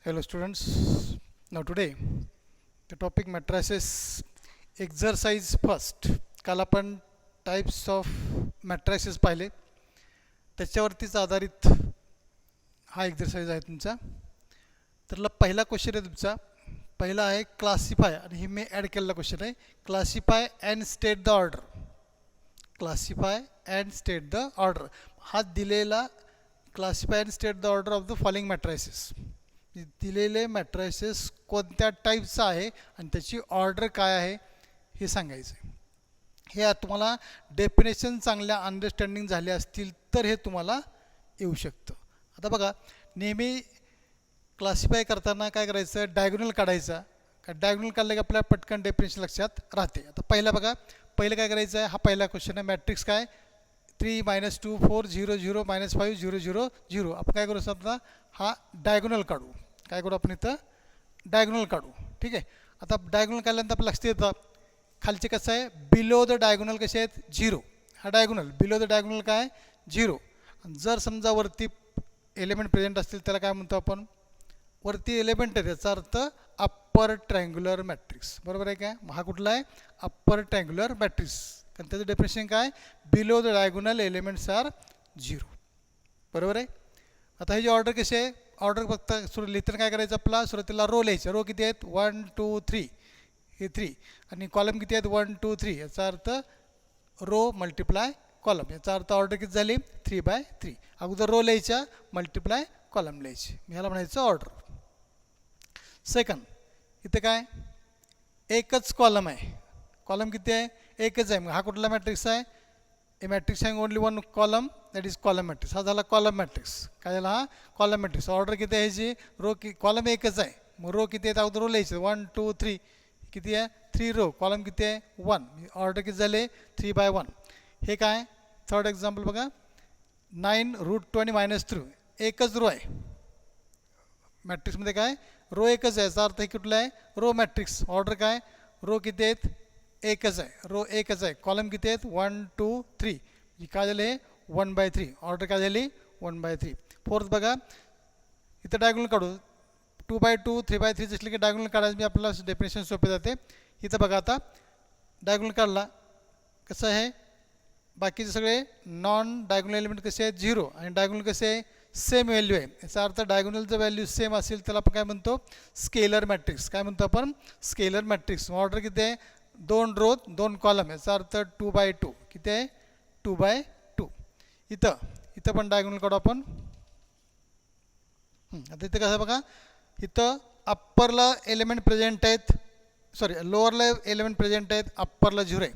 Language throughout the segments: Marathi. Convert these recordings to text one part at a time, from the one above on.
Hello students. Now today the topic matrices exercise first. काल आपण टाइप्स ऑफ मॅट्रायसेस पाहिले, त्याच्यावरतीच आधारित हा एक्झरसाइज आहे तुमचा. तर पहिला क्वेश्चन आहे तुमचा. पहिला आहे क्लासिफाय, आणि हे मी ॲड केलेला क्वेश्चन आहे. Classify and state the order. Classify and state the order हा दिलेला classify and state the order of the following matrices. दिलेले मॅट्रायसेस कोणत्या टाईपचं आहे आणि त्याची ऑर्डर काय आहे हे सांगायचं. हे तुम्हाला डेफिनेशन चांगल्या अंडरस्टँडिंग झाले असतील तर हे तुम्हाला येऊ शकतं. आता बघा, नेहमी क्लासिफाय करताना काय करायचं, डायगोनल काढायचा. डायगोनल काढलं की आपल्याला पटकन डेफिनेशन लक्षात राहते. आता पहिला बघा, पहिलं काय करायचं आहे, हा पहिला क्वेश्चन आहे. मॅट्रिक्स काय 3 - 2 4 0 0 -5 0 0 0. आपण काय करू शकता, हा डायगोनल काढू. काय करू आपण इथं, डायगोनल काढू. ठीक आहे. आता डायगोनल काढल्यानंतर आपलं लक्षात येतं खालचे कसं आहे, बिलो द डायगोनल कसे आहेत 0. हा डायगोनल, बिलो द डायगोनल काय 0. जर समजा वरती एलिमेंट प्रेझेंट असतील त्याला काय म्हणतो आपण, वरती एलिमेंट आहे त्याचा अर्थ अप्पर ट्रायंग्युलर मॅट्रिक्स. बरोबर आहे काय. हा कुठला आहे, अप्पर ट्रायंग्युलर मॅट्रिक्स. कारण त्याचं डेफिनेशन काय, below the diagonal elements are 0. बरोबर आहे. आता हे जे ऑर्डर कसे आहे, ऑर्डर फक्त लिहिताना काय करायचं, आपला सुरुवातीला रो लिहायचे. रो किती आहेत 1 2 3, हे 3. आणि कॉलम किती आहेत 1 2 3. याचा अर्थ रो मल्टिप्लाय कॉलम. याचा अर्थ ऑर्डर किती झाली 3/3. अगोदर रो लिहायच्या, मल्टिप्लाय कॉलम लिहायची. ह्याला म्हणायचं ऑर्डर. सेकंड, इथे काय एकच कॉलम आहे. कॉलम किती आहे, एकच आहे. मग हा कुठला मॅट्रिक्स आहे, A matrix hang only one column, that is column matrix. हा झाला कॉलम मॅट्रिक्स. काय झाला, हा कॉलम मॅट्रिक्स. ऑर्डर किती आहे ह्याची, रो कॉलम एकच आहे. मग रो किती आहेत, अगोदर रो लिहायचे 1 2 3. किती आहे 3 रो. कॉलम किती आहे 1. ऑर्डर किती झाले 3/1. हे काय थर्ड एक्झाम्पल बघा, 9 √2 आणि -3. एकच रो आहे मॅट्रिक्समध्ये. काय रो एकच आहे, याचा अर्थ हे कुठला आहे, रो मॅट्रिक्स. ऑर्डर काय, रो किती आहेत एकच आहे, रो एकच आहे. कॉलम किती आहेत 1 2 3. काय झाले 1/3. ऑर्डर काय झाली 1/3. फोर्थ बघा, इथं डायगोनल काढू. 2/2 3/3 असले की डायगोनल काढायचं, मी आपल्याला डेफिनेशन सोपे जाते. इथं बघा, आता डायगोनल काढला कसं आहे, बाकीचे सगळे नॉन डायगोनल एलिमेंट कसे आहेत 0, आणि डायगोनल कसे आहे सेम व्हॅल्यू आहे. याचा अर्थ डायगोनल जर व्हॅल्यू सेम असेल त्याला आपण काय म्हणतो, स्केलर मॅट्रिक्स. काय म्हणतो आपण, स्केलर मॅट्रिक्स. ऑर्डर किती आहे 2 रो 2 कॉलम. याचा अर्थ 2/2. किती आहे 2/2. इथं पण डायगोनल काढू आपण. आता इथं कसं बघा, इथं अप्परला एलिमेंट प्रेझेंट आहेत, सॉरी लोअरला एलिमेंट प्रेझेंट आहेत, अप्परला 0 आहे.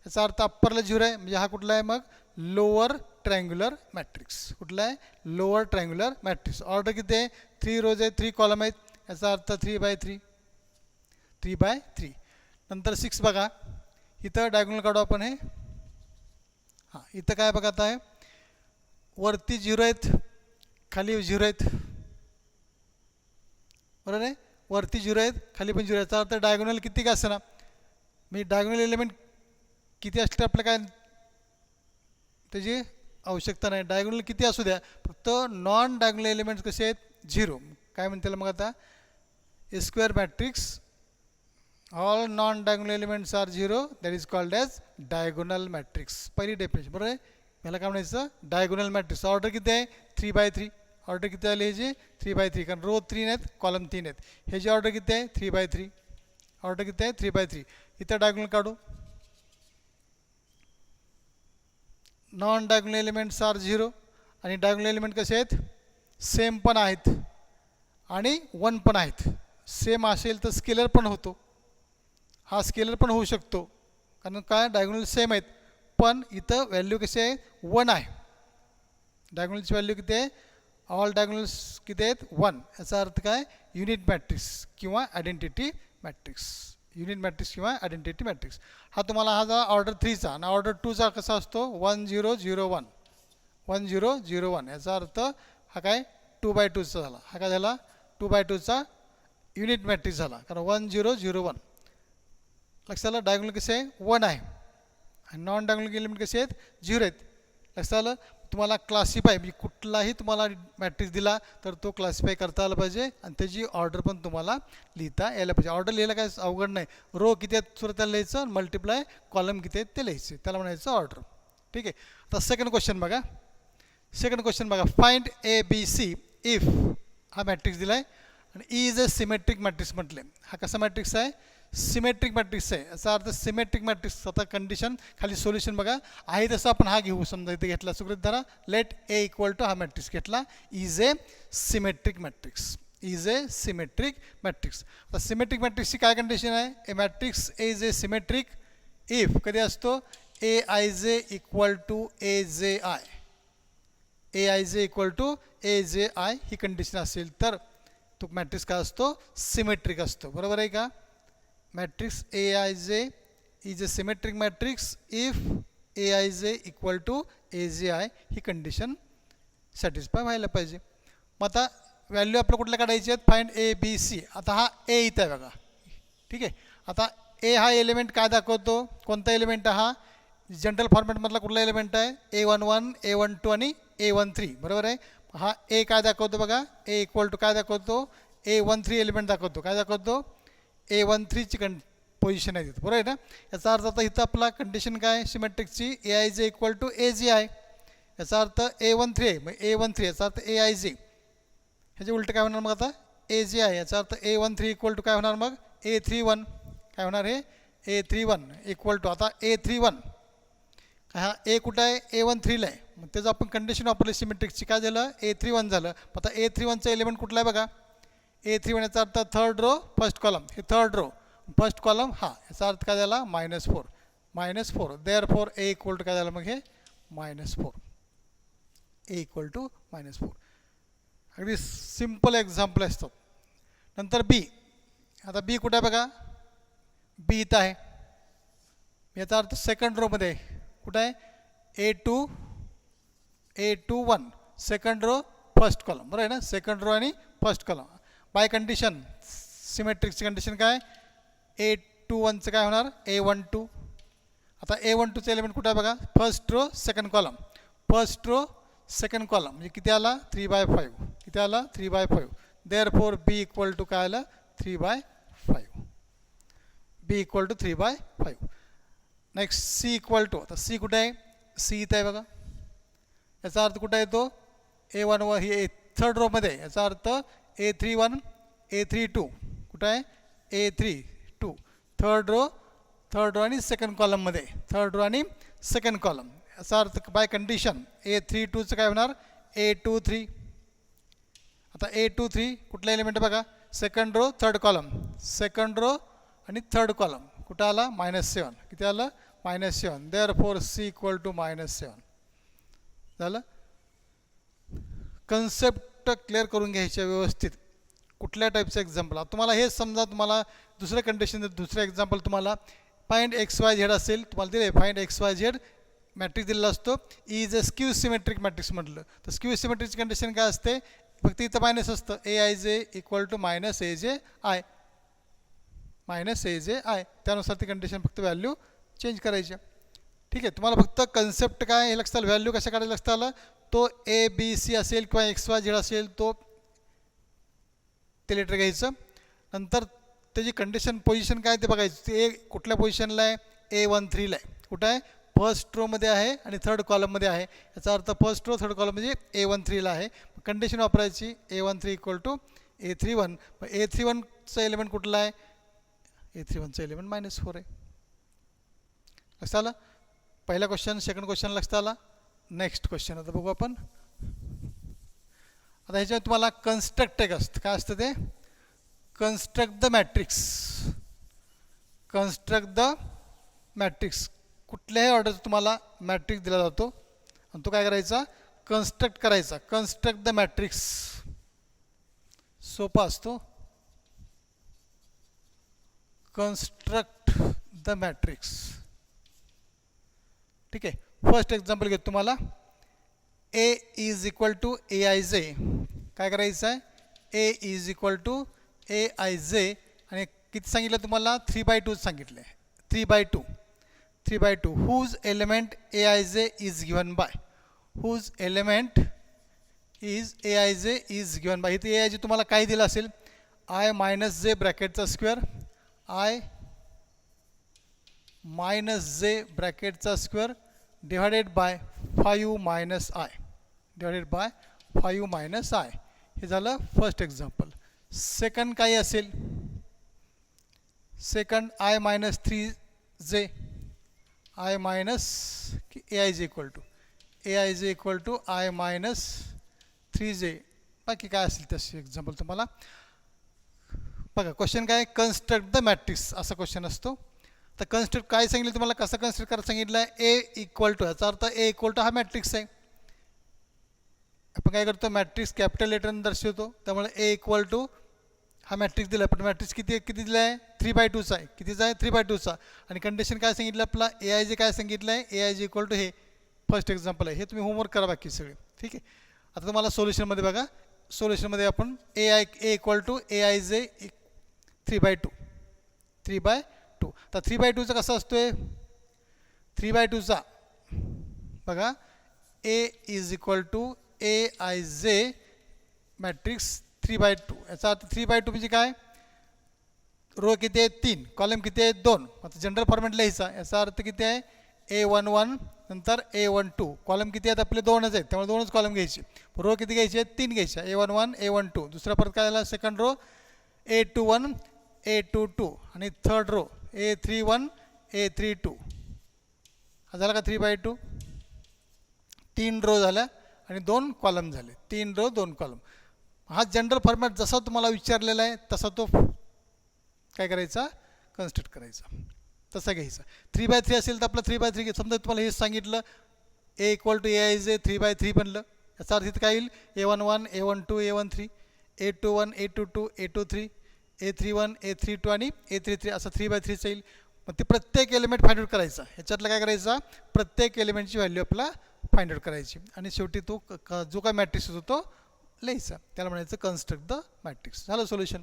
याचा अर्थ अप्परला 0 आहे, म्हणजे हा कुठला आहे मग लोअर ट्रायंग्युलर मॅट्रिक्स. कुठला आहे, लोअर ट्रायंग्युलर मॅट्रिक्स. ऑर्डर किती आहे 3 रोज आहे, 3 कॉलम आहेत. याचा अर्थ 3/3. 3/3. नंतर 6 बघा, इथं डायगोनल काढू आपण. हे हां, इथं काय बघा, आता आहे वरती 0 आहेत, खाली 0 आहेत. बरोबर आहे, वरती 0 आहेत, खाली पण 0. याचा अर्थ डायगोनल किती का असं ना, मी डायगोनल एलिमेंट किती असले आपलं काय त्याची आवश्यकता नाही. डायगोनल किती असू द्या, फक्त नॉन डायगोनल एलिमेंट्स कसे आहेत 0. काय म्हणते मग आता, a square matrix all non diagonal elements are 0, that is called as diagonal matrix. पहिली डेफिनेशन. बरोबर आहे, याला काय म्हणायचं, डायगोनल मॅट्रिक्स. ऑर्डर किती आहे 3/3. ऑर्डर किती आली ह्याची 3/3, कारण रो 3 आहेत, कॉलम 3 आहेत. ह्याची ऑर्डर किती आहे 3/3. ऑर्डर किती आहे 3/3. इथं डायगोनल काढू. नॉन डायगोनल एलिमेंट्स आर 0, आणि डायगोनल एलिमेंट कसे आहेत, सेम पण आहेत आणि 1 पण आहेत. सेम असेल तर स्केलर पण होतो, हा स्केलर पण होऊ शकतो, कारण काय डायगोनल सेम आहेत. पण इथं व्हॅल्यू कशी आहे 1 आहे. डायगोनलची व्हॅल्यू किती आहे, ऑल डायगोनल्स किती आहेत 1. याचा अर्थ काय, युनिट मॅट्रिक्स किंवा आयडेंटिटी मॅट्रिक्स. युनिट मॅट्रिक्स किंवा आयडेंटिटी मॅट्रिक्स. हा तुम्हाला हा जा ऑर्डर 3चा, आणि ऑर्डर 2चा कसा असतो 1 0 0 1. 1 0 0 1. याचा अर्थ हा काय 2/2चा झाला. हा काय झाला 2/2चा युनिट मॅट्रिक्स झाला, कारण 1 0 0 1. लक्षात आलं, डायगोनल कसे आहे 1 आहे, आणि नॉन डायगोनल एलिमेंट कसे आहेत 0 आहेत. लक्षात आलं. तुम्हाला क्लासिफाय म्हणजे कुठलाही तुम्हाला मॅट्रिक्स दिला तर तो क्लासिफाय करता आला पाहिजे आणि त्याची ऑर्डर पण तुम्हाला लिहिता यायला पाहिजे. ऑर्डर लिहायला काय अवघड नाही. रो किती आहेत सुरुवातीला लिहायचं, मल्टिप्लाय कॉलम किती आहेत ते लिहायचे, त्याला म्हणायचं ऑर्डर. ठीक आहे. आता सेकंड क्वेश्चन बघा. Find A B C if हा मॅट्रिक्स दिला आहे आणि E is a symmetric matrix म्हटले. हा कसा मॅट्रिक्स आहे? सिमेट्रिक मॅट्रिक्स आहे. याचा अर्थ सिमेट्रिक मॅट्रिक्स. आता कंडिशन खाली सोल्युशन बघा आहे तसं आपण हा घेऊ. समजा इथे घेतला सुकृत धरा, लेट ए इक्वल टू हा मॅट्रिक्स घेतला, इज ए सिमेट्रिक मॅट्रिक्स. आता सिमेट्रिक मॅट्रिक्सची काय कंडिशन आहे? A matrix is a symmetric if कधी असतो? ए आय जे इक्वल टू ए जे I. A I J equal to ए जे आय ही कंडिशन असेल तर तो मॅट्रिक्स काय असतो? सिमेट्रिक असतो. बरोबर आहे का? मॅट्रिक्स ए आय जे is a symmetric matrix if A I J equal to ए जे आय ही कंडिशन सॅटिस्फाय व्हायला पाहिजे. मग आता व्हॅल्यू आपल्या कुठल्या काढायची आहेत? Find A B C. आता हा ए इथं आहे बघा. ठीक आहे. आता ए हा एलिमेंट काय दाखवतो? कोणता एलिमेंट आहे हा? जनरल फॉर्मॅटमधला कुठला एलिमेंट आहे? A11, A12 आणि A13. बरोबर आहे. हा ए काय दाखवतो बघा? ए इक्वल टू काय दाखवतो? A13 एलिमेंट दाखवतो. काय दाखवतो? A13ची पोझिशन आहे तिथं. बरोबर आहे ना? याचा अर्थ आता इथं आपला कंडिशन काय सिमेट्रिकची? ए आय जे इक्वल टू ए जे आय. याचा अर्थ A13 आहे. मग A13 याचा अर्थ ए आय जे. ह्याचे उलट काय होणार मग आता? ए जे आय. याचा अर्थ A13 इक्वल टू काय होणार मग? A31. काय होणार हे? A31 इक्वल टू आता A31 काय हा ए कुठं आहे? A13ला आहे. मग त्याचं आपण कंडिशन वापरली सिमेट्रिकची. काय झालं? A31 झालं. आता A31चं एलिमेंट कुठला आहे बघा? A31 याचा अर्थ थर्ड रो फर्स्ट कॉलम. हे थर्ड रो फर्स्ट कॉलम हा. याचा अर्थ काय झाला? -4. देअरफॉर ए इक्वल टू काय झालं मग हे? -4. ए इक्वल टू -4. अगदी सिम्पल एक्झाम्पल असतात. नंतर बी. आता बी कुठे आहे बघा? बी इथं आहे. याचा अर्थ सेकंड रोमध्ये कुठं आहे? A21 second row first column. बरोबर आहे ना? सेकंड रो आणि फर्स्ट कॉलम. बाय कंडिशन सिमेट्रिकची कंडिशन काय? A21चं काय होणार? A12. आता A12चं एलिमेंट कुठं आहे बघा? First row second column. First row second column म्हणजे किती आला? 3/5. किती आला? 3/5. देअरफॉर बी इक्वल टू काय आलं? 3/5. B equal to 3/5. Next C equal to. आता सी कुठे आहे? सी इथं आहे बघा. याचा अर्थ कुठं येतो? A11 ही थर्ड रोमध्ये. याचा अर्थ A31, A32 कुठं आहे? A32 थर्ड रो आणि सेकंड कॉलममध्ये. थर्ड रो आणि सेकंड कॉलम. याचा अर्थ बाय कंडिशन A32चं काय होणार? A23. आता A23 कुठला एलिमेंट बघा? Second row third column. Second row आणि थर्ड कॉलम कुठं आला? -7. किती आलं? -7. देअरफॉर सी इक्वल टू -7 झालं. कन्सेप्ट क्लिअर करून घ्यायच्या व्यवस्थित. कुठल्या टाईपचं एक्झाम्पल? तुम्हाला हे समजा तुम्हाला दुसरं कंडिशन दुसरं एक्झाम्पल तुम्हाला फाइंड XYZ असेल तुम्हाला दिले. फाइंड XYZ मॅट्रिक्स दिलेला असतो. Is a skew symmetric matrix म्हटलं तर स्क्यू सिमेट्रिकची कंडिशन काय असते? फक्त इथं मायनस असतं. AIJ equal to -AJI. -AJI त्यानुसार ती कंडिशन फक्त व्हॅल्यू चेंज करायची. ठीक आहे. तुम्हाला फक्त कन्सेप्ट काय हे लक्षात आलं? व्हॅल्यू कशा काढायला लक्षात आलं? तो ABC असेल किंवा XYZ असेल तो ते लेटर घ्यायचं. नंतर त्याची कंडिशन पोझिशन काय ते बघायचं. ते कुठल्या पोझिशनला आहे? A13ला आहे. कुठं आहे? फर्स्ट रोमध्ये आहे आणि थर्ड कॉलममध्ये आहे. याचा अर्थ फर्स्ट रो थर्ड कॉलम म्हणजे A13ला आहे. कंडिशन वापरायची A13 इक्वल टू A31. मग A31चं एलिमेंट कुठला आहे? A31चं एलिमेंट -4 आहे. लक्षात आलं? पहिला क्वेश्चन. सेकंड क्वेश्चन लक्षात आला. नेक्स्ट क्वेश्चन आता बघू आपण. आता ह्याच्यात तुम्हाला कन्स्ट्रक्ट एक असतं. काय असतं ते? Construct the matrix. कुठल्याही ऑर्डरचा तुम्हाला मॅट्रिक्स दिला जातो आणि तो काय करायचा? कन्स्ट्रक्ट करायचा. कन्स्ट्रक्ट द मॅट्रिक्स सोपा असतो. Construct the matrix. ठीक आहे. फर्स्ट एक्झाम्पल घेतो तुम्हाला. A is equal to AIJ. काय करायचं आहे? A is equal to AIJ आणि किती सांगितलं तुम्हाला? 3/2 सांगितलं आहे. 3/2 whose element AIJ is given by. whose element is aij is given by. इथे aij तुम्हाला काय दिलं असेल, I मायनस जे ब्रॅकेटचा स्क्वेअर, I मायनस जे ब्रॅकेटचा square divided by 5 minus I, divided by 5 minus I. हे झालं फर्स्ट एक्झाम्पल. सेकंड काय असेल, second I minus 3j, I minus A I J equal to I minus 3j. बाकी काय असेल तसे एक्झाम्पल तुम्हाला बघा. क्वेश्चन काय, कन्स्ट्रक्ट द मॅट्रिक्स असा क्वेश्चन असतो. तर कन्स्ट्रक्ट काय सांगितलं तुम्हाला, कसं कन्स्ट्रक्ट करायला सांगितलं आहे, ए इक्वल टू, याचा अर्थ ए इक्वल टू हा मॅट्रिक्स आहे. आपण काय करतो, मॅट्रिक्स कॅपिटल लेटरने दर्शवतो, त्यामुळे ए इक्वल टू हा मॅट्रिक्स दिला. पण मॅट्रिक्स किती दिला आहे, 3/2चा आहे. कितीचा आहे, 3/2चा. आणि कंडिशन काय सांगितलं आपला, ए आय जे काय सांगितलं आहे, ए आय जे इक्वल टू हे फर्स्ट एक्झाम्पल आहे. हे तुम्ही होमवर्क करा बाकी सगळे, ठीक आहे. आता तुम्हाला सोल्युशनमध्ये बघा, सोल्युशनमध्ये आपण A equal to A I J 3/2. तर 3/2चा कसा असतो आहे, 3/2चा बघा, A is equal to A I J matrix 3/2. याचा अर्थ 3/2 म्हणजे काय, रो किती आहे 3, कॉलम किती आहे 2. आता जनरल फॉर्मॅट लिहायचा. याचा अर्थ किती आहे, A11 नंतर A12, कॉलम किती आहेत आपले 2च आहेत, त्यामुळे 2च कॉलम घ्यायचे. रो किती घ्यायचे आहेत, 3 घ्यायच्या, A11 A12. दुसरा परत काय झाला, सेकंड रो A21 A22 आणि थर्ड रो A31 A32. हा झाला का 3/2. 3 रो झाल्या आणि 2 कॉलम झाले, 3 रो 2 कॉलम. हा जनरल फॉर्मॅट जसा तुम्हाला विचारलेला आहे तसा तो काय करायचा, कन्स्ट्रक्ट करायचा, तसा घ्यायचा. 3/3 असेल तर आपलं 3/3 घे. समजा तुम्हाला हे सांगितलं ए इक्वल टू ए आय जे 3/3 बनलं. याचा अर्थ काय येईल, A11 A12 A13 A21 A22 A23 A31 A32 आणि A33 असं 3/3 येईल. मग ते प्रत्येक एलिमेंट फाइंड आउट करायचा. ह्याच्यातलं काय करायचा, प्रत्येक एलिमेंटची व्हॅल्यू आपला फाइंड आउट करायची आणि शेवटी तो जो काय मॅट्रिक्स होतो तो लिहायचा. त्याला म्हणायचं कन्स्ट्रक्ट द मॅट्रिक्स. झालं सोल्युशन,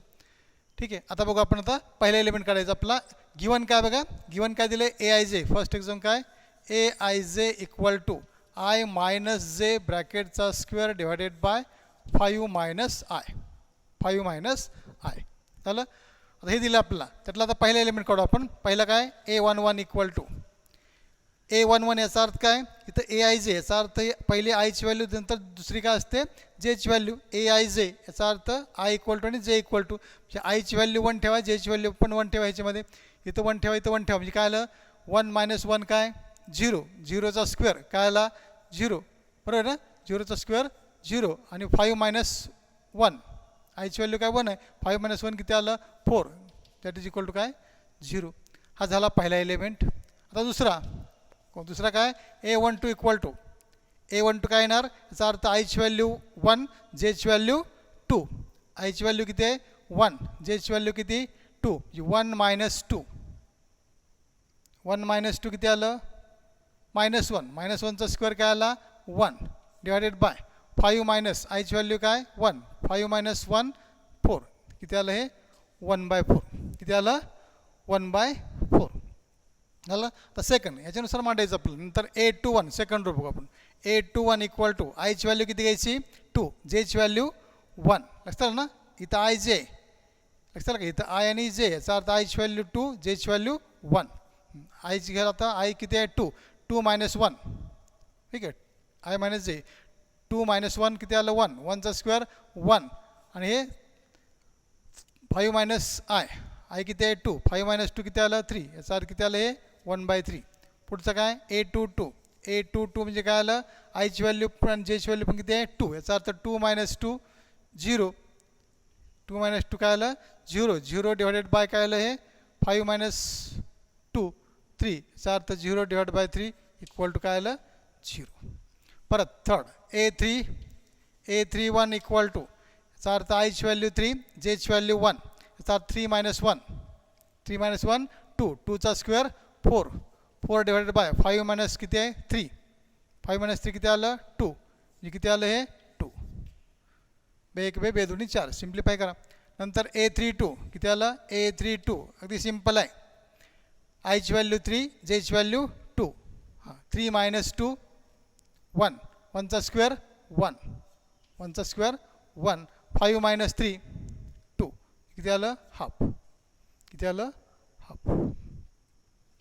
ठीक आहे. आता बघू आपण, आता पहिला एलिमेंट काढायचा आपला. गिवन काय बघा, गिवन काय दिले, A I J. First exam काय, A I J equal to I minus J ब्रॅकेटचा square divided by 5 minus I, 5 minus I. झालं. आता हे दिलं आपल्याला. त्यातला आता पहिला एलिमेंट काढू आपण. पहिला काय, A11 इक्वल टू A11. याचा अर्थ काय, इथं ए आय जे, याचा अर्थ पहिले आयची व्हॅल्यू, नंतर दुसरी काय असते जेची व्हॅल्यू, ए आय जे. याचा अर्थ आय इक्वल टू आणि जे इक्वल टू. म्हणजे आयची व्हॅल्यू 1 ठेवा, जेची व्हॅल्यू पण 1 ठेवा. ह्याच्यामध्ये इथं 1 ठेवा, इथं 1 ठेवा. म्हणजे काय आलं, 1 मायनस 1 काय 0, 0चा स्क्वेअर काय आला 0, बरोबर ना. 0चा स्क्वेअर 0 आणि 5 मायनस 1, आयची व्हॅल्यू काय 1 आहे, 5 मायनस 1 किती आलं 4, दॅट इज इक्वल टू काय 0. हा झाला पहिला एलिमेंट. आता दुसरा काय, A12 इक्वल टू A12 काय येणार, याचा अर्थ आयची व्हॅल्यू 1, जेची व्हॅल्यू 2. आयची व्हॅल्यू किती आहे 1, जेची व्हॅल्यू किती 2. 1 मायनस 2, 1 मायनस 2 किती आलं -1. -1चा स्क्वेअर काय आला 1 डिवायडेड बाय 5 मायनस आयची व्हॅल्यू काय 1, 5 मायनस 1 4. किती आलं हे 1/4. किती आलं 1/4 झालं. तर सेकंड याच्यानुसार मांडायचं आपलं. नंतर A21 सेकंड रो बघू आपण. A21 इक्वल टू आयची व्हॅल्यू किती घ्यायची 2, जेची व्हॅल्यू 1. लक्षात आलं ना, इथं आय जे, लक्षात आलं का, इथं आय आणि जे, याचा अर्थ आयची व्हॅल्यू 2, जेची व्हॅल्यू 1. आयची घ्या आता, आय किती आहे 2, 2 मायनस 1, ठीक आहे, आय मायनस जे. 2 मायनस 1 किती आलं 1, 1चा स्क्वेअर 1 आणि हे 5 मायनस आय, आय किती आहे 2, 5 मायनस 2 किती आलं 3, याचा अर्थ किती आलं हे 1/3. पुढचं काय A22 म्हणजे काय आलं, आयची व्हॅल्यू पण जेची व्हॅल्यू पण किती आहे 2, याचा अर्थ 2 मायनस 2 0, 2 मायनस 2 काय आलं 0, 0 डिवायडेड बाय काय आलं हे 5 मायनस 2 3, याचा अर्थ 0 डिवायड बाय 3 इक्वल टू काय आलं 0. परत थर्ड A31 इक्वल टू, याचा अर्थ आयची व्हॅल्यू 3, जेची व्हॅल्यू 1, याचा अर्थ 3 मायनस 1 2, 2चा स्क्वेअर 4, 4 डिवायडेड बाय 5 मायनस किती आहे 3, 5 मायनस 3 किती आलं 2, म्हणजे किती आलं हे 2. एक बे दोन्ही 4, सिम्प्लिफाय करा. नंतर A32 किती आलं A32, अगदी सिम्पल आहे. आयची व्हॅल्यू 3, जेची व्हॅल्यू 2, हां 3 मायनस 2 1, 1चा स्क्वेअर 1, 1चा स्क्वेअर 1, 5 मायनस 3 2, किती आलं हाफ, किती आलं हाफ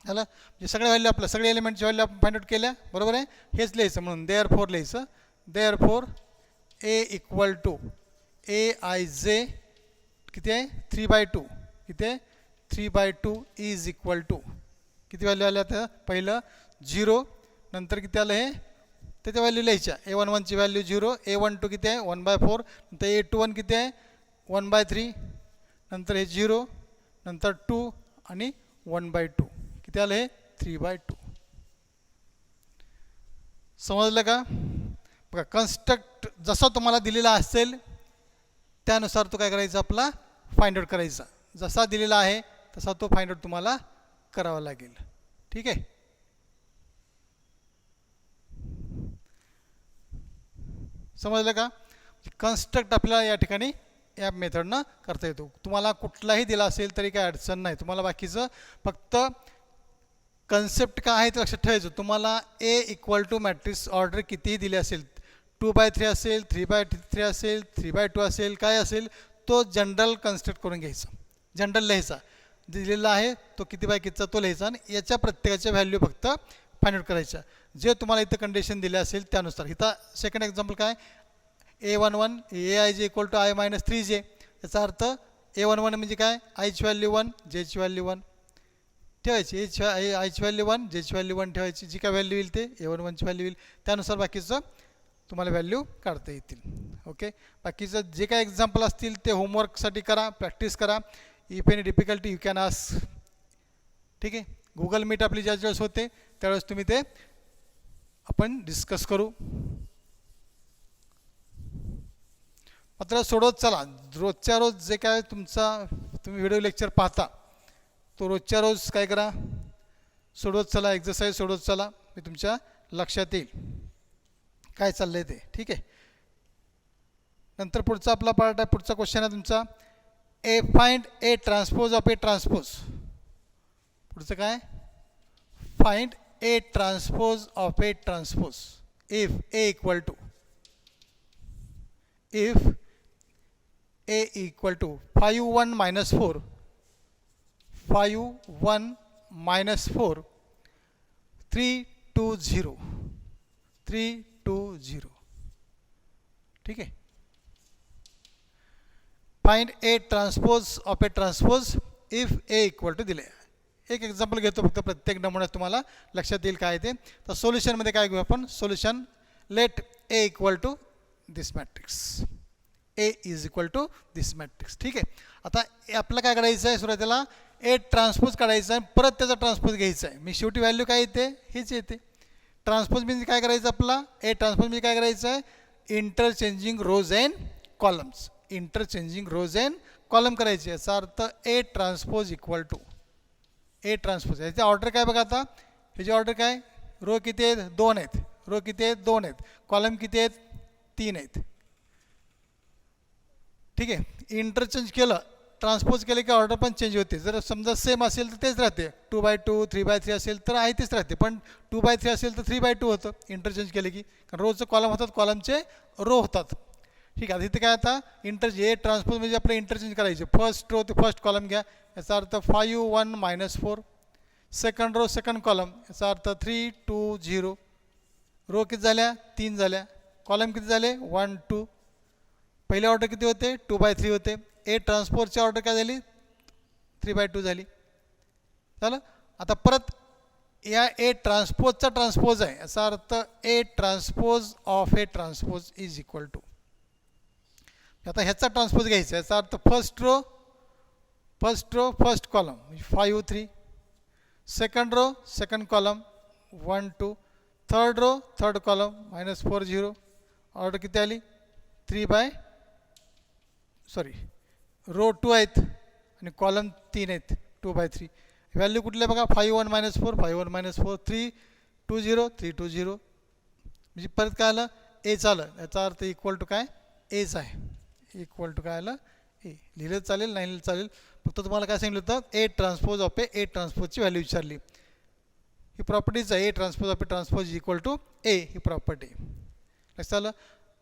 आलं. म्हणजे सगळ्या व्हॅल्यू आपल्या सगळे एलिमेंटची व्हॅल्यू आपण फाइंड आउट केल्या, बरोबर आहे. हेच लिहायचं म्हणून देअर फोर लिहायचं, therefore A equal to A I J किती आहे 3/2, किती आहे 3/2 इज इक्वल टू किती व्हॅल्यू आल्या तर पहिलं 0, नंतर किती आलं हे त्याच्या व्हॅल्यू लिहायच्या. A11ची व्हॅल्यू 0, A12 किती आहे 1/4, नंतर A21 किती आहे 1/3, नंतर हे 0, नंतर 2 आणि 1/2, किती आलं हे 3/2. समजलं का. बघा कन्स्ट्रक्ट जसा तुम्हाला दिलेला असेल त्यानुसार तो काय करायचा आपला फाइंड आउट करायचा. जसा दिलेला आहे तसा तो फाइंड आउट तुम्हाला करावा लागेल. ठीक आहे. समजलं का. कन्स्ट्रक्ट आपल्याला या ठिकाणी या मेथडनं करता येतो. तुम्हाला कुठलाही दिला असेल तरी काही अडचण नाही. तुम्हाला बाकीचं फक्त कन्सेप्ट काय आहे ते लक्षात ठेवायचं. तुम्हाला ए इक्वल टू मॅट्रिक्स ऑर्डर कितीही दिले असेल, 2/3 असेल, 3/3 असेल, 3/2 असेल, काय असेल तो जनरल कन्स्ट्रक्ट करून घ्यायचा, जनरल लिहायचा. दिलेला आहे तो किती बाय कितीचा तो लिहायचा आणि याच्या प्रत्येकाच्या व्हॅल्यू फक्त फाइंड आउट करायच्या जे तुम्हाला इथं कंडिशन दिले असेल त्यानुसार. इथं सेकंड एक्झाम्पल काय A11 AIJ equal to I-3J, याचा अर्थ A11 म्हणजे काय आयची व्हॅल्यू 1, जेची व्हॅल्यू 1 ठेवायची, आयची व्हॅल्यू 1, जेची व्हॅल्यू 1 ठेवायची. जी काय व्हॅल्यू येईल ते A11ची व्हॅल्यू येईल, त्यानुसार बाकीचं तुम्हाला व्हॅल्यू काढता येतील. ओके. बाकीचं जे काय एक्झाम्पल असतील ते होमवर्कसाठी करा, प्रॅक्टिस करा. If any difficulty you can ask. ठीक आहे. गुगल मीट आपली ज्या वेळेस होते त्यावेळेस तुम्ही ते आपण डिस्कस करू. मात्र सोडवत चला. रोजच्या रोज जे काय तुम्ही व्हिडिओ लेक्चर पाहता तो रोजच्या रोज काय करा सोडवत चला, एक्झरसाईज सोडवत चला. मी तुमच्या लक्षात येईल काय चाललंय ते. ठीक आहे. नंतर पुढचा आपला पार्ट आहे, पुढचा क्वेश्चन आहे तुमचा A find A transpose of A transpose. पुढचं काय find A transpose of A transpose if A equal to if A equal to 5 1 minus 4 5 1 minus 4 3 2 0 3 2 0. ठीक आहे. Find A transpose of A transpose if A equal to दिले. एक एक्झाम्पल घेतो फक्त, प्रत्येक नमुन्यात तुम्हाला लक्षात येईल काय ते. तर सोल्युशनमध्ये काय घेऊ आपण, solution let A equal to this matrix, A is equal to this matrix. ठीक आहे. आता आपल्याला काय करायचं आहे, सुरुवातीला ए ट्रान्सपोज काढायचं आहे, परत त्याचा ट्रान्सपोज घ्यायचा आहे. मी शेवटी व्हॅल्यू काय येते हेच येते. ट्रान्सपोज म्हणजे काय करायचं आपला, ए ट्रान्सपोज म्हणजे काय करायचं आहे, interchanging rows and columns, interchanging rows and column करायचे. याचा अर्थ A transpose equal to A transpose. याची ऑर्डर काय बघा आता, ह्याची ऑर्डर काय, रो किती आहेत 2 आहेत, रो किती आहेत 2 आहेत, कॉलम किती आहेत 3 आहेत. ठीक आहे. इंटरचेंज केलं, ट्रान्सपोज केलं की ऑर्डर पण चेंज होते. जर समजा सेम असेल तर तेच राहते, 2/2 3/3 असेल तर आहे तेच राहते, पण 2/3 असेल तर 3/2 होतं इंटरचेंज केले की, कारण रोजचं कॉलम होतात, कॉलमचे रो होतात. ठीक आहे. इथे काय आता ए ट्रान्सपोज म्हणजे आपलं इंटरचेंज करायचे, फर्स्ट रो ते फर्स्ट कॉलम घ्या, याचा अर्थ 5 1 minus 4, second row second column, याचा अर्थ 3 2 0. रो किती झाल्या 3 झाल्या, कॉलम किती झाले 1 2. पहिले ऑर्डर किती होते 2/3 होते. ए ट्रान्सपोजची ऑर्डर काय झाली 3/2 झाली. झालं. आता परत या ए ट्रान्सपोजचा ट्रान्सपोज आहे, याचा अर्थ A transpose of A transpose is equal to. आता ह्याचा ट्रान्सपोज घ्यायचा, याचा अर्थ first row first column 5 3, second row second column 1 2, third row third column -4 0. Order किती आली 3 रो 2 आहेत आणि कॉलम 3 आहेत 2/3. व्हॅल्यू कुठले बघा 5 1 -4 5 1 -4 3 2 0 3 2 0. म्हणजे परत काय आलं एच आलं, याचा अर्थ इक्वल टू काय एच आहे, इक्वल टू काय आलं ए. लिहिलं चालेल नाही लिहिलं चालेल, फक्त तुम्हाला काय सांगितलं होतं ए ट्रान्सपोज ऑफ ए ट्रान्सपोजची व्हॅल्यू विचारली. ही प्रॉपर्टीज आहे, A transpose of A transpose equal to A, ही प्रॉपर्टी. लक्षात आलं.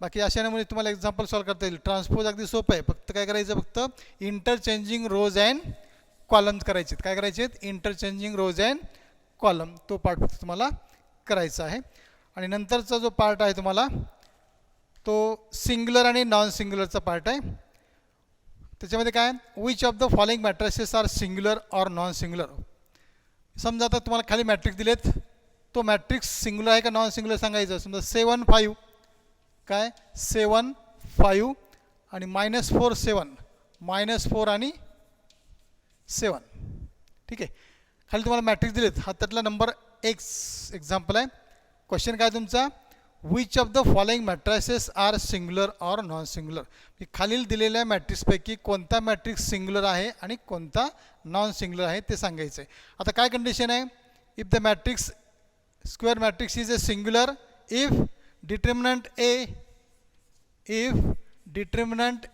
बाकी अशामुळे तुम्हाला एक्झाम्पल सॉल्व करता येईल. ट्रान्सपोज अगदी सोपं आहे. फक्त काय करायचं, फक्त इंटरचेंजिंग रोज अँड कॉलम करायचे. काय करायचे आहेत, इंटरचेंजिंग रोज अँड कॉलम. तो पार्ट फक्त तुम्हाला करायचा आहे. आणि नंतरचा जो पार्ट आहे तुम्हाला तो सिंग्युलर आणि नॉन सिंग्युलरचा पार्ट आहे. त्याच्यामध्ये काय, which of the following matrices are singular or non singular. समजा आता तुम्हाला खाली मॅट्रिक्स दिलेत, तो मॅट्रिक्स सिंग्युलर आहे का नॉन सिंग्युलर सांगायचं. समजा 7 5 काय 7 5 आणि -4 7 -4 आणि 7. ठीक आहे. खाली तुम्हाला मॅट्रिक्स दिलेत, हा त्यातला नंबर एक्झाम्पल आहे. क्वेश्चन काय तुमचा, which of the following matrices are singular or non singular. खालील दिलेल्या मॅट्रिक्सपैकी कोणता मॅट्रिक्स सिंग्युलर आहे आणि कोणता नॉन सिंग्युलर आहे ते सांगायचं आहे. आता काय कंडिशन आहे, if the matrix square matrix is a singular if determinant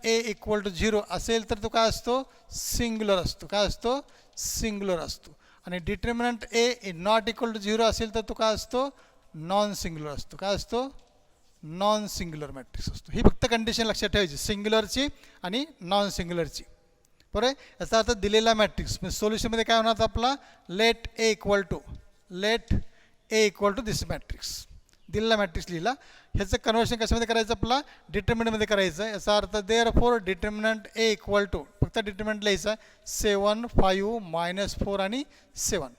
A equal to 0 असेल तर तो काय असतो, सिंग्युलर असतो. काय असतो, सिंग्युलर असतो. आणि determinant A not equal to 0 असेल तर तो काय असतो, नॉन सिंग्युलर असतो. काय असतो, नॉन सिंग्युलर मॅट्रिक्स असतो. ही फक्त कंडिशन लक्षात ठेवायची, सिंग्युलरची आणि नॉन सिंग्युलरची. बरोबर आहे. याचा अर्थ दिलेला मॅट्रिक्स म्हणजे सोल्युशनमध्ये काय होणार आपला, let A equal to this matrix. दिलेला मॅट्रिक्स लिहिला, ह्याचं कन्व्हर्शन कशामध्ये करायचं, आपला डिटर्मिनंटमध्ये करायचं. याचा अर्थ therefore determinant A equal to, फक्त डिटर्मिनंट लिहायचं 7 5 -4 आणि 7.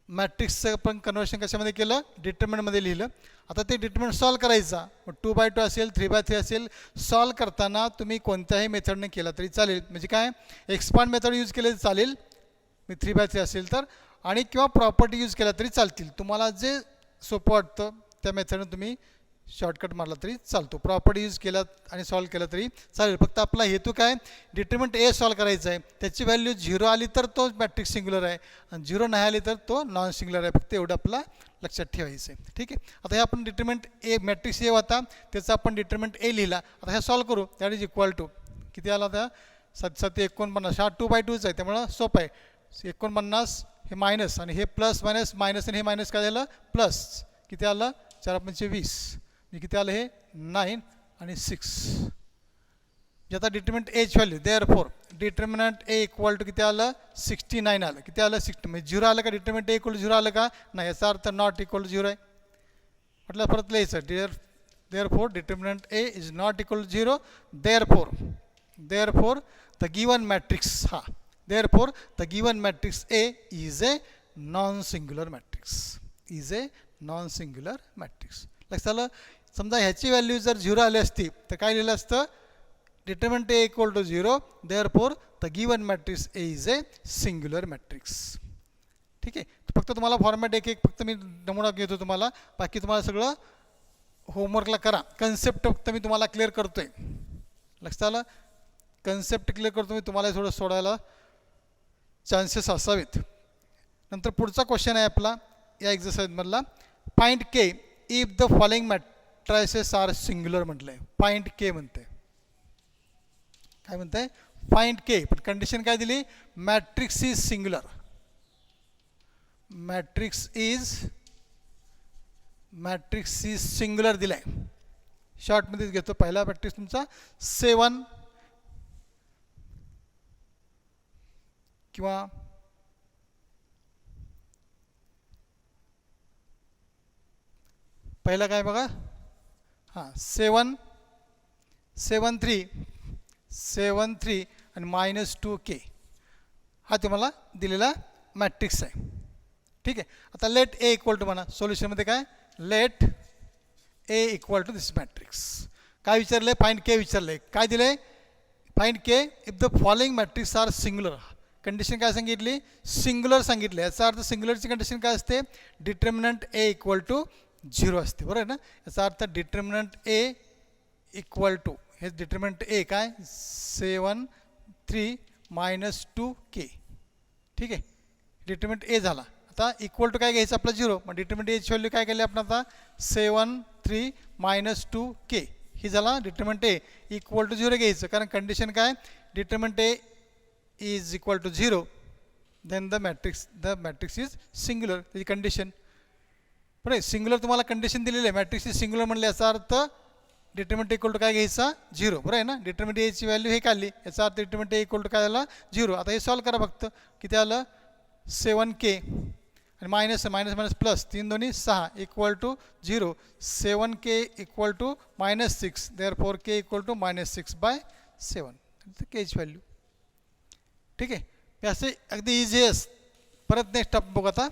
मॅट्रिक्सचं पण कन्व्हर्शन कशामध्ये केलं, डिटर्मिनंटमध्ये लिहिलं. आता ते डिटर्मिनंट सॉल्व करायचा. मग 2/2 असेल, 3/3 असेल. सॉल्व करताना तुम्ही कोणत्याही मेथडने केला तरी चालेल. म्हणजे काय, एक्सपांड मेथड यूज केले चालेल, मी 3/3 असेल तर, आणि किंवा प्रॉपर्टी यूज केला तरी चालतील. तुम्हाला जे सोपं वाटतं त्या मेथडने तुम्ही शॉर्टकट मारला तरी चालतो. प्रॉपर्टी यूज केला आणि सॉल्व केला तरी चालेल. फक्त आपला हेतू काय, डिटर्मिनंट ए सॉल्व करायचा आहे. त्याची व्हॅल्यू 0 आली तर तो मॅट्रिक्स सिंग्युलर आहे, आणि 0 नाही आली तर तो नॉन सिंग्युलर आहे. फक्त एवढं आपला लक्षात ठेवायचं आहे. ठीक आहे. आता हे आपण डिटर्मिनंट ए मॅट्रिक्स ए होता, त्याचा आपण डिटर्मिनंट ए लिहिला. आता हे सॉल्व करू. दॅट इज इक्वल टू किती आला होता, 7 7 49. हा 2/2 आहे, त्यामुळं सोपं आहे. 49 हे मायनस आणि हे प्लस मायनस मायनस आणि हे मायनस काय झालं, प्लस. किती आलं, 4 5 20. किती आलं हे 9 आणि 6. आता डिटर्मिनंट एच value therefore determinant A equal to किती आलं, 69 आलं. किती आलं, 60. म्हणजे 0 आलं का, डिटर्मिनंट ए इक्वल टू 0 आलं का, नाही. याचा अर्थ नॉट इक्वल टू 0 आहे. म्हटलं परत लिहायचं, therefore determinant A is not equal to 0. Therefore the given matrix, हा therefore the given matrix A is a non singular matrix. लक्षात आलं. समजा ह्याची व्हॅल्यू जर 0 आली असती तर काय लिहिलं असतं, determinant A equal to 0. Therefore the given matrix A is a singular matrix. ठीक आहे. फक्त तुम्हाला फॉर्मॅट एक फक्त मी नमुना घेतो तुम्हाला, बाकी तुम्हाला सगळं होमवर्कला करा. कन्सेप्ट फक्त मी तुम्हाला क्लिअर करतो आहे. लक्षात आलं. कन्सेप्ट क्लिअर करतो मी, तुम्हाला थोडं सोडायला चान्सेस असावेत. नंतर पुढचा क्वेश्चन आहे आपला या एक्झरसाईजमधला, find K if the following matrices are singular म्हटलं आहे. फाइंड के म्हणते, काय म्हणत आहे, फाइंड के. पण कंडिशन काय दिली, matrix is singular. Matrix is singular दिलाय. शॉर्टमध्येच घेतो. पहिला मॅट्रिक्स तुमचा 7 किंवा पहिला काय बघा, हां 7 7 3 7 3 आणि -2k हा तुम्हाला दिलेला मॅट्रिक्स आहे. ठीक आहे. आता लेट ए इक्वल टू म्हणा, सोल्युशनमध्ये काय, let A equal to this matrix. काय विचारलं आहे, फाइंड के विचारलं आहे. काय दिलं आहे, find K if the following matrix are singular. Condition काय सांगितली, सिंग्युलर सांगितले. याचा अर्थ सिंग्युलरची कंडिशन काय असते, डिटर्मिनंट ए इक्वल टू 0 असते. बरोबर आहे ना. याचा अर्थ डिटर्मिनंट ए इक्वल टू, हे डिटर्मिनंट ए काय 7 3 -2k. ठीक आहे. डिटर्मिनंट ए झाला. आता इक्वल टू काय घ्यायचं आपलं 0. मग डिटर्मिनंट एची व्हॅल्यू काय केली आपण आता 7 3 -2k. ही झाला डिटर्मिनंट ए इक्वल टू 0 घ्यायचं. कारण कंडिशन काय, determinant A is equal to 0 then the matrix is singular. त्याची कंडिशन. बरं सिंग्युलर तुम्हाला कंडिशन दिलेली आहे मॅट्रिक्स सिंग्युलर म्हणले याचा अर्थ डिटर्मिनंट इक्वल टू काय घ्यायचा 0 बरं आहे ना डिटर्मिनंट एची व्हॅल्यू हे काढली याचा अर्थ डिटर्मिनंट ए इक्वल टू काय आला 0 आता हे सॉल्व करा फक्त किती आलं 7k आणि मायनस मायनस मायनस प्लस 3 दोन्ही 6 equal to 0 7k equal to -6 therefore k equal to -6/7 केची व्हॅल्यू ठीक आहे हे असे अगदी इझी आहे परत नेक्स्ट आपण बघू आता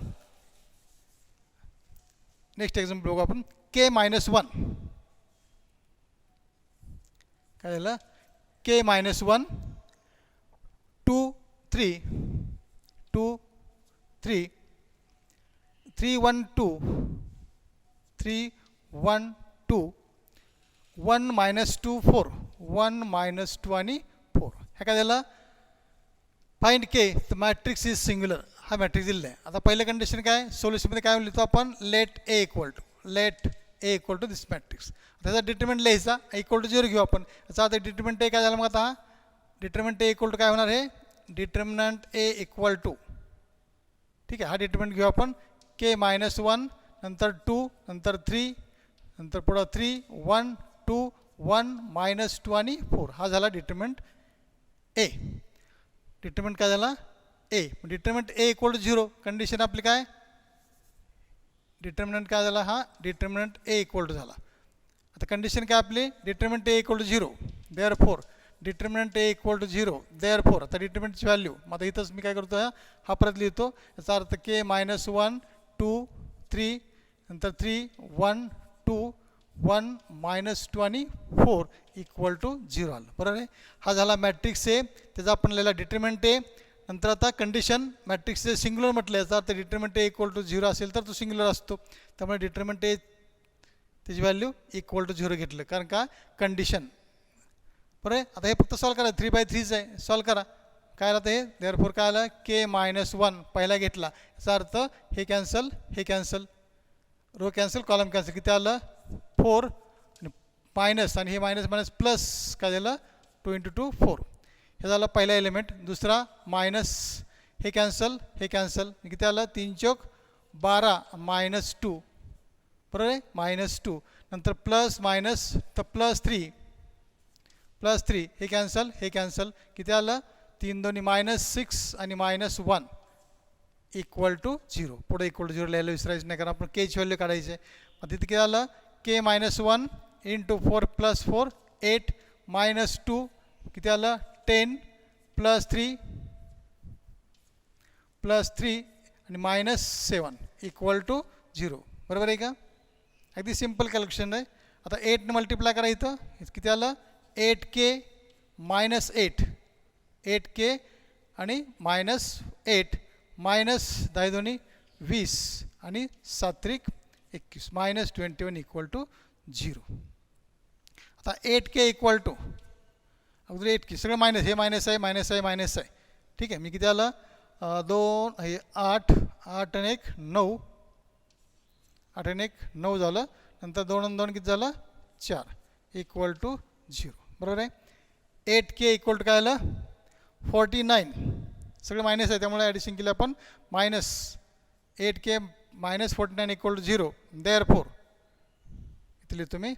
नेक्स्ट एक्झाम्पल बघू आपण k-1 काय झालं k-1 2 3 2 3 3 1 2 3 1 2 1 -2 4 1 -2 आणि 4 हे काय झालं फाइंड के तर मॅट्रिक्स इज सिंग्युलर हा मॅट्रिक्स दिलेला आहे आता पहिलं कंडिशन काय सोल्युशनमध्ये काय लिहितो आपण let A equal to this matrix त्याचा डिटर्मिनंट लिहायचा इक्वल टू 0 घेऊ आपण याचा आता डिटर्मिनंट ए काय झालं मग आता डिटर्मिनंट ए इक्वल टू काय होणार आहे डिटर्मिनंट ए इक्वल टू ठीक आहे हा डिटर्मिनंट घेऊ आपण k-1 नंतर 2 नंतर 3 नंतर पुढं 3 1 2 1 -2 आणि 4 हा झाला डिटर्मिनंट ए डिटर्मिनंट काय झाला A determinant A equal to 0 condition आपली काय डिटर्मिनंट काय झाला हा डिटर्मिनंट ए इक्वल टू झाला आता कंडिशन काय आपली determinant A equal to 0 therefore determinant A equal to 0 therefore आता डिटर्मिनंटची व्हॅल्यू मग आता इथंच मी काय करतो हा परत लिहितो याचा अर्थ k-1 2 3 नंतर 3 1 2 1 -2 आणि 4 इक्वल टू 0 आलं बरोबर आहे हा झाला मॅट्रिक्स ए त्याचा आपण लिहिला डिटर्मिनंट ए नंतर आता कंडिशन मॅट्रिक्स ए सिंग्युलर म्हटलं याचा अर्थ डिटर्मिनंट ए इक्वल टू 0 असेल तर तो सिंग्युलर असतो त्यामुळे डिटर्मिनंट ए त्याची व्हॅल्यू इक्वल टू 0 घेतलं कारण का कंडिशन बरं आहे आता हे फक्त सॉल्व करा 3/3 आहे सॉल्व करा काय आलं हे देअरफॉर काय आलं k-1 पहिला घेतला याचा अर्थ हे cancel row cancel column cancel किती आलं 4 मायनस आणि हे मायनस मायनस प्लस काय झालं 2 × 2 4 हे झालं पहिला एलिमेंट दुसरा मायनस हे कॅन्सल किती आलं 3 चौक 12 -2 बरोबर आहे -2 नंतर प्लस मायनस तर प्लस 3 हे कॅन्सल किती आलं 3 दोन्ही -6 आणि -1 इक्वल टू 0 पुढे इक्वल टू 0 लिहायला विसरायचं नाही कारण आपण केची व्हॅल्यू काढायची आहे मग तिथे किती आलं k-1 × 4 + 4 8 -2 किती आलं 10 + 3 आणि -7 इक्वल टू 0 बरोबर आहे का अगदी सिम्पल कॅल्क्युलेशन आहे आता 8 ने मल्टिप्लाय करा इथं किती आलं 8k - 8k आणि -8 -10 दोन्ही 20 आणि 7 × 21 -21 इक्वल टू 0 आता 8k इक्वल टू अगोदर 8k सगळं मायनस हे मायनस आहे ठीक आहे मी किती आलं 2 हे 8 आणि 1 9 8 आणि 1 9 झालं नंतर 2 आणि 2 किती झालं 4 इक्वल टू 0 बरोबर आहे 8k इक्वल टू काय आलं 49 सगळं मायनस आहे त्यामुळे ॲडिशन केलं आपण -8k - 49 इक्वल टू 0 देअरफॉर इथे लिहितो मी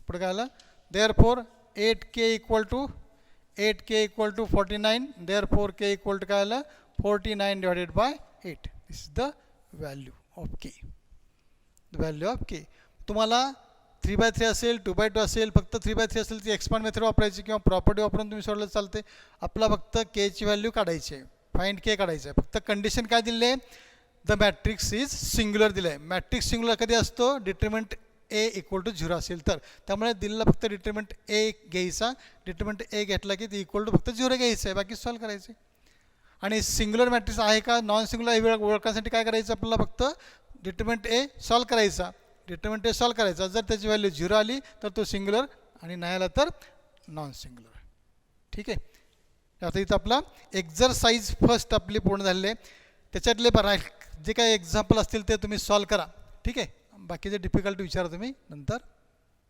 पुढे काय आलं therefore 8k equal to 49 therefore k equal to काय आलं 49 / 8 this is the value of k तुम्हाला 3/3 असेल 2/2 असेल फक्त 3/3 असेल ती एक्सपांड मेथड वापरायची किंवा प्रॉपर्टी वापरून तुम्ही सोडलं चालते आपला फक्त k ची व्हॅल्यू काढायची आहे फाइंड k काढायचं आहे फक्त कंडिशन काय दिली आहे द मॅट्रिक्स इज सिंग्युलर दिलं आहे मॅट्रिक्स सिंग्युलर कधी असतो डिटर्मिनंट ए इक्वल टू 0 असेल तर त्यामुळे दिलेला फक्त डिटर्मिनंट ए घ्यायचा डिटर्मिनंट ए घेतला की ती इक्वल टू फक्त 0 घ्यायचं आहे बाकी सॉल्व करायचे आणि सिंग्युलर मॅट्रिक्स आहे का नॉन सिंग्युलर ओळखण्यासाठी काय करायचं आपल्याला फक्त डिटर्मिनंट ए सॉल्व करायचा जर त्याची व्हॅल्यू 0 आली तर तो सिंग्युलर आणि नाही आला तर नॉन सिंग्युलर ठीक आहे आता इथं आपला एक्झरसाइज फर्स्ट आपली पूर्ण झालेली आहे त्याच्यातले जे काही एक्झाम्पल असतील ते तुम्ही सॉल्व करा ठीक आहे बाकीचे डिफिकल्टी विचारा तुम्ही नंतर